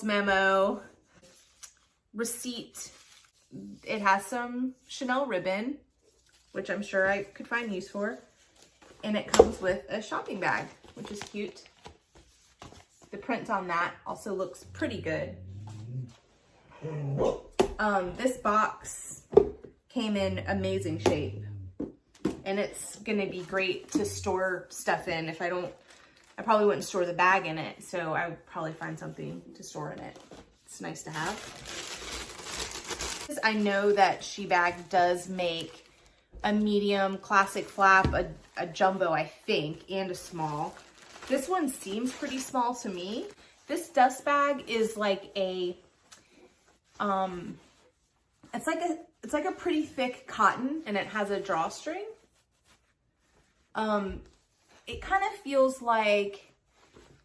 memo, receipt. It has some Chanel ribbon, which I'm sure I could find use for. And it comes with a shopping bag, which is cute. The print on that also looks pretty good. This box came in amazing shape. And it's gonna be great to store stuff in. If I probably wouldn't store the bag in it, so I would probably find something to store in it. It's nice to have. I know that Shebag does make a medium classic flap, a jumbo, I think, and a small. This one seems pretty small to me. This dust bag is like a, it's like a pretty thick cotton, and it has a drawstring. It kind of feels like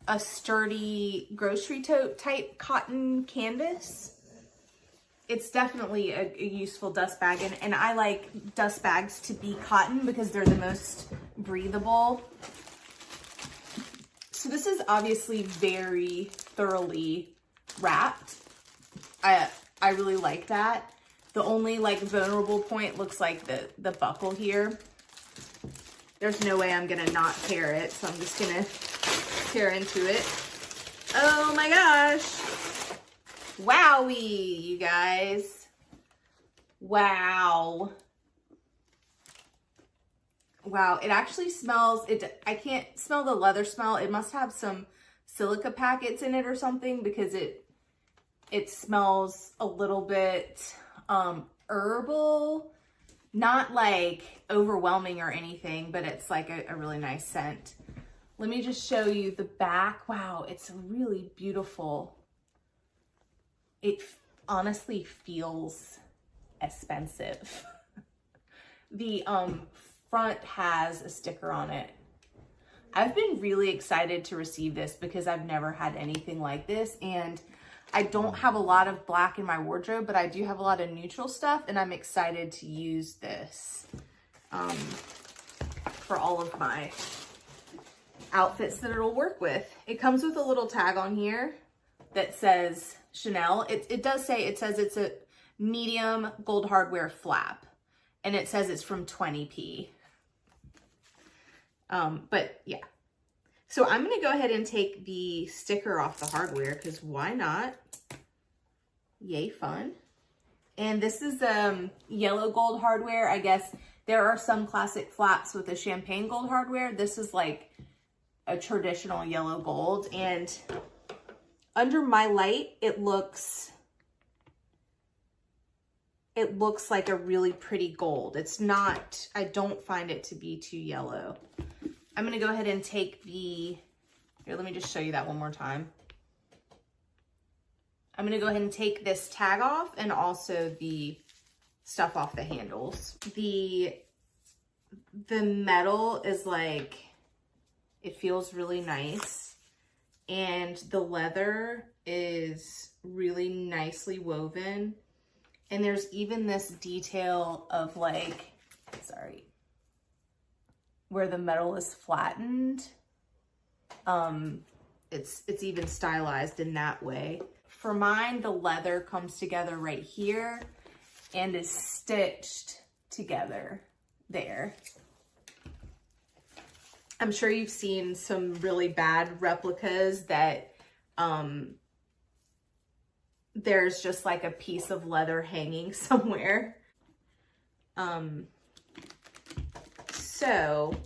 a sturdy grocery tote type cotton canvas. It's definitely a useful dust bag, and I like dust bags to be cotton because they're the most breathable. So this is obviously very thoroughly wrapped. I really like that. The only like vulnerable point looks like the buckle here. There's no way I'm gonna not tear it, so I'm just gonna tear into it. Oh my gosh. Wowie, you guys. Wow. Wow, it actually smells, I can't smell the leather smell. It must have some silica packets in it or something, because it smells a little bit herbal. Not like overwhelming or anything, but it's like a really nice scent. Let me just show you the back. Wow, it's really beautiful. It honestly feels expensive. The front has a sticker on it. I've been really excited to receive this because I've never had anything like this, and I don't have a lot of black in my wardrobe, but I do have a lot of neutral stuff, and I'm excited to use this for all of my outfits that it'll work with. It comes with a little tag on here that says Chanel. It does say, it says it's a medium gold hardware flap, and it says it's from 20p. But yeah. So I'm going to go ahead and take the sticker off the hardware, because why not? Yay, fun. And this is yellow gold hardware. I guess there are some classic flaps with a champagne gold hardware. This is like a traditional yellow gold. And under my light, it looks like a really pretty gold. It's not, I don't find it to be too yellow. I'm gonna go ahead and take here, let me just show you that one more time. I'm gonna go ahead and take this tag off and also the stuff off the handles. The metal is like, it feels really nice. And the leather is really nicely woven. And there's even this detail of like, sorry, where the metal is flattened. It's even stylized in that way. For mine, the leather comes together right here and is stitched together there. I'm sure you've seen some really bad replicas that there's just like a piece of leather hanging somewhere. So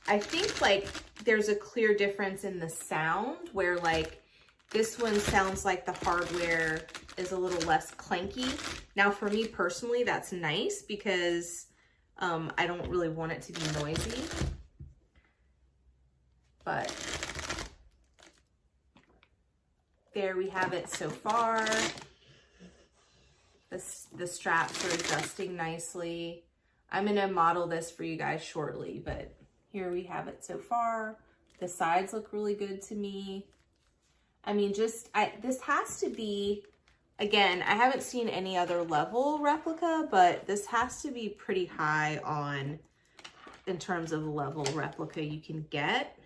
I think like there's a clear difference in the sound, where like this one sounds like the hardware is a little less clanky. Now for me personally, that's nice because I don't really want it to be noisy. But there we have it so far. The straps are adjusting nicely. I'm gonna model this for you guys shortly, but here we have it so far. The sides look really good to me. I mean, this has to be, again, I haven't seen any other level replica, but this has to be pretty high on, in terms of level replica you can get.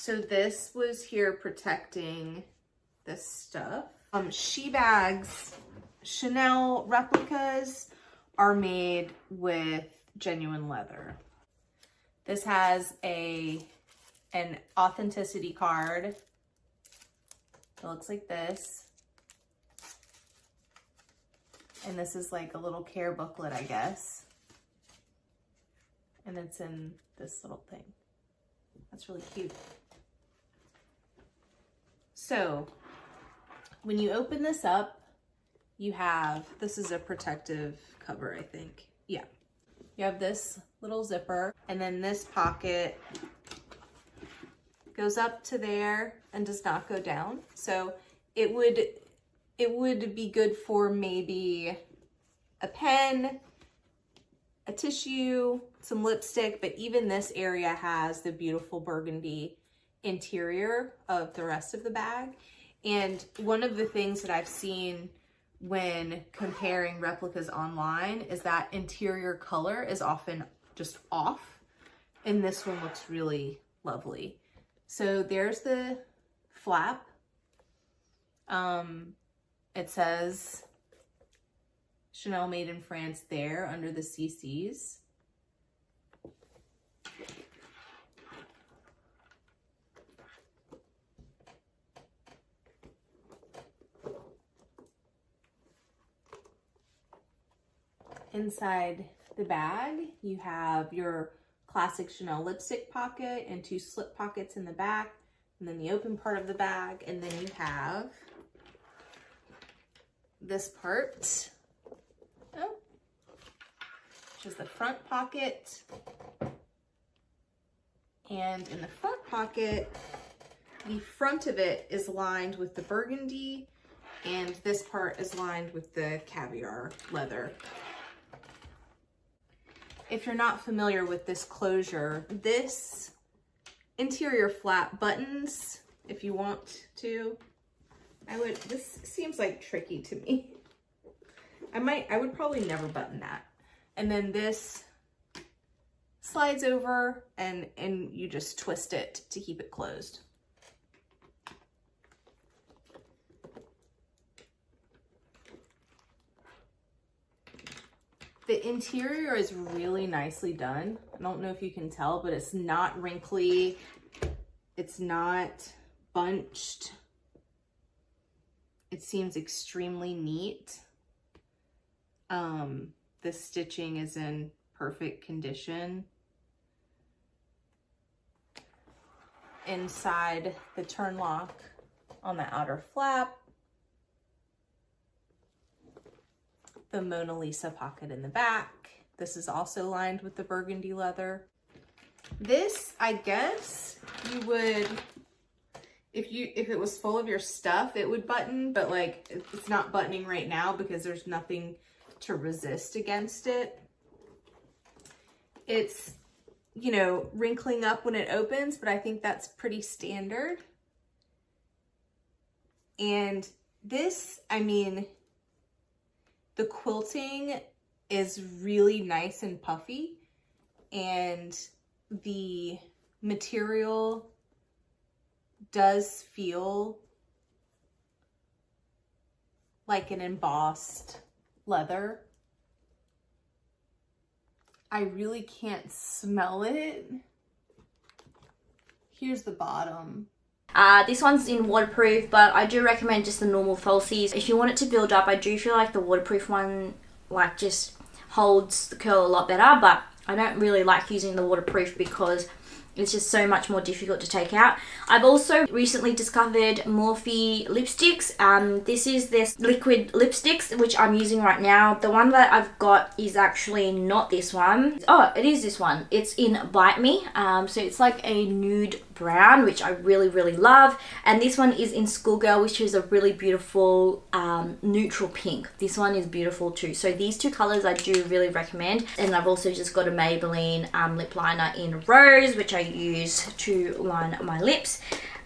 So this was here protecting this stuff. Shebag's Chanel replicas are made with genuine leather. This has an authenticity card. It looks like this. And this is like a little care booklet, I guess. And it's in this little thing. That's really cute. So when you open this up, you have, this is a protective cover, I think. Yeah. You have this little zipper, and then this pocket goes up to there and does not go down. So it would be good for maybe a pen, a tissue, some lipstick, but even this area has the beautiful burgundy interior of the rest of the bag. And one of the things that I've seen when comparing replicas online is that interior color is often just off, and this one looks really lovely. So there's the flap. It says Chanel made in France there under the CCs. Inside the bag, you have your classic Chanel lipstick pocket and 2 slip pockets in the back, and then the open part of the bag, and then you have this part, which is the front pocket. And in the front pocket, the front of it is lined with the burgundy, and this part is lined with the caviar leather. If you're not familiar with this closure, this interior flap buttons, if you want to, this seems like tricky to me. I would probably never button that. And then this slides over and you just twist it to keep it closed. The interior is really nicely done. I don't know if you can tell, but it's not wrinkly. It's not bunched. It seems extremely neat. The stitching is in perfect condition. Inside the turn lock on the outer flap, the Mona Lisa pocket in the back. This is also lined with the burgundy leather. This, I guess you would, if it was full of your stuff, it would button, but like it's not buttoning right now because there's nothing to resist against it. It's, you know, wrinkling up when it opens, but I think that's pretty standard. And this, I mean, the quilting is really nice and puffy, and the material does feel like an embossed leather. I really can't smell it. Here's the bottom. This one's in waterproof, but I do recommend just the normal falsies. If you want it to build up, I do feel like the waterproof one like just holds the curl a lot better, but I don't really like using the waterproof because it's just so much more difficult to take out. I've also recently discovered Morphe lipsticks. This is this liquid lipsticks, which I'm using right now. The one that I've got is actually not this one. Oh, it is this one. It's in Bite Me. So it's like a nude brown, which I really, really love. And this one is in Schoolgirl, which is a really beautiful neutral pink. This one is beautiful too. So these two colors I do really recommend. And I've also just got a Maybelline lip liner in Rose, which I use to line my lips.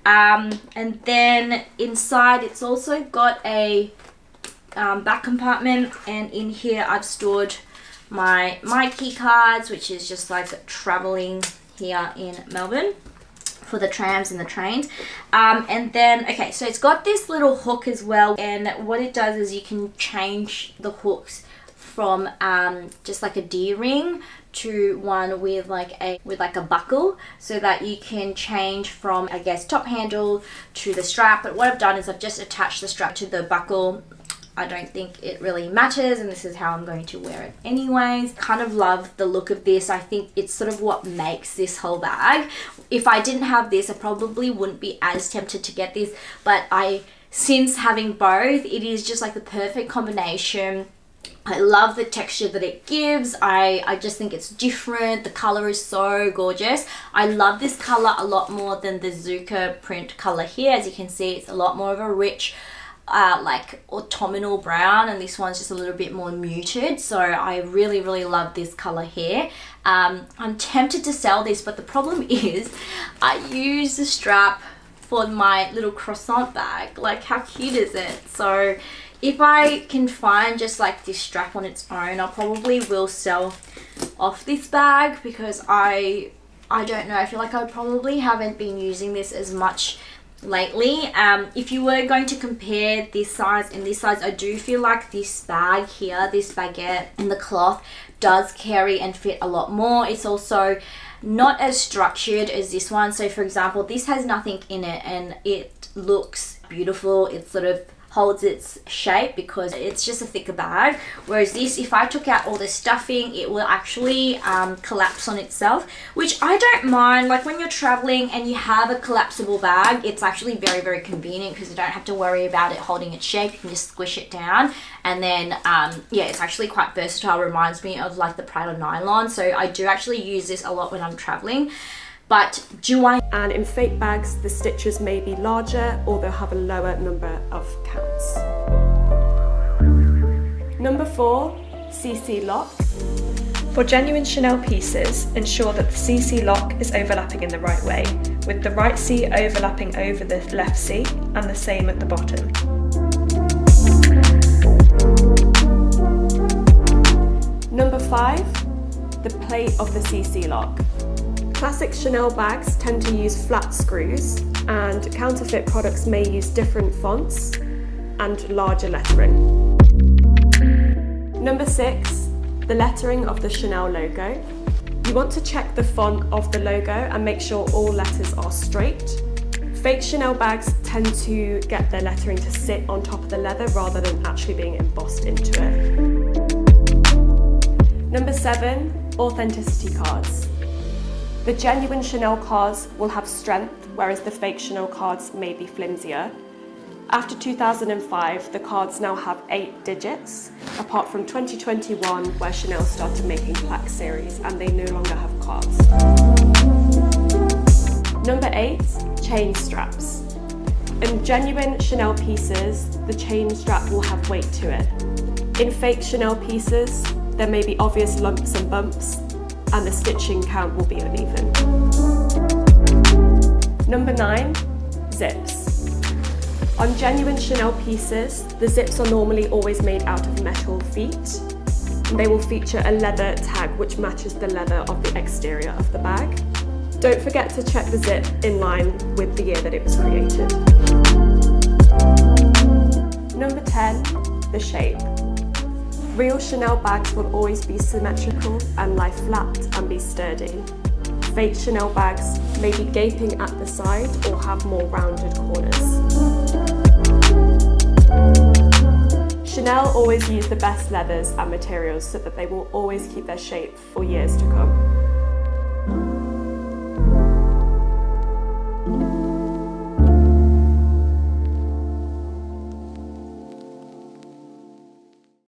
And then inside it's also got a back compartment, and in here I've stored my key cards, which is just like traveling here in Melbourne. for the trams and the trains. And then, okay, so it's got this little hook as well, and what it does is you can change the hooks from just like a D-ring to one with like a buckle, so that you can change from, I guess, top handle to the strap. But what I've done is I've just attached the strap to the buckle. I don't think it really matters, and this is how I'm going to wear it anyways. Kind of love the look of this. I think it's sort of what makes this whole bag. If I didn't have this, I probably wouldn't be as tempted to get this, but since having both, it is just like the perfect combination. I love the texture that it gives. I just think it's different. The color is so gorgeous. I love this color a lot more than the Zucca print color here. As you can see, it's a lot more of a rich like autumnal brown, and this one's just a little bit more muted. So I really love this color here. I'm tempted to sell this, but the problem is I use the strap for my little croissant bag. Like, how cute is it? So if I can find just like this strap on its own, I probably will sell off this bag, because I don't know, I feel like I probably haven't been using this as much lately. If you were going to compare this size and this size, I do feel like this bag here, this baguette and the cloth, does carry and fit a lot more. It's also not as structured as this one. So for example, this has nothing in it and it looks beautiful. It sort of holds its shape because it's just a thicker bag, whereas this, if I took out all the stuffing, it will actually collapse on itself, which I don't mind. Like when you're traveling and you have a collapsible bag, it's actually very convenient, because you don't have to worry about it holding its shape. You can just squish it down, and then yeah, it's actually quite versatile. Reminds me of like the Prada nylon, so I do actually use this a lot when I'm traveling. But do I? And in fake bags, the stitches may be larger, or they'll have a lower number of counts. Number 4, CC lock. For genuine Chanel pieces, ensure that the CC lock is overlapping in the right way, with the right C overlapping over the left C, and the same at the bottom. Number 5, the plate of the CC lock. Classic Chanel bags tend to use flat screws, and counterfeit products may use different fonts and larger lettering. Number 6, the lettering of the Chanel logo. You want to check the font of the logo and make sure all letters are straight. Fake Chanel bags tend to get their lettering to sit on top of the leather rather than actually being embossed into it. Number 7, authenticity cards. The genuine Chanel cards will have strength, whereas the fake Chanel cards may be flimsier. After 2005, the cards now have 8 digits, apart from 2021, where Chanel started making plaque series and they no longer have cards. Number 8, chain straps. In genuine Chanel pieces, the chain strap will have weight to it. In fake Chanel pieces, there may be obvious lumps and bumps, and the stitching count will be uneven. Number 9, zips. On genuine Chanel pieces, the zips are normally always made out of metal feet. And they will feature a leather tag which matches the leather of the exterior of the bag. Don't forget to check the zip in line with the year that it was created. Number 10, the shape. Real Chanel bags will always be symmetrical and lie flat and be sturdy. Fake Chanel bags may be gaping at the side or have more rounded corners. Chanel always use the best leathers and materials so that they will always keep their shape for years to come.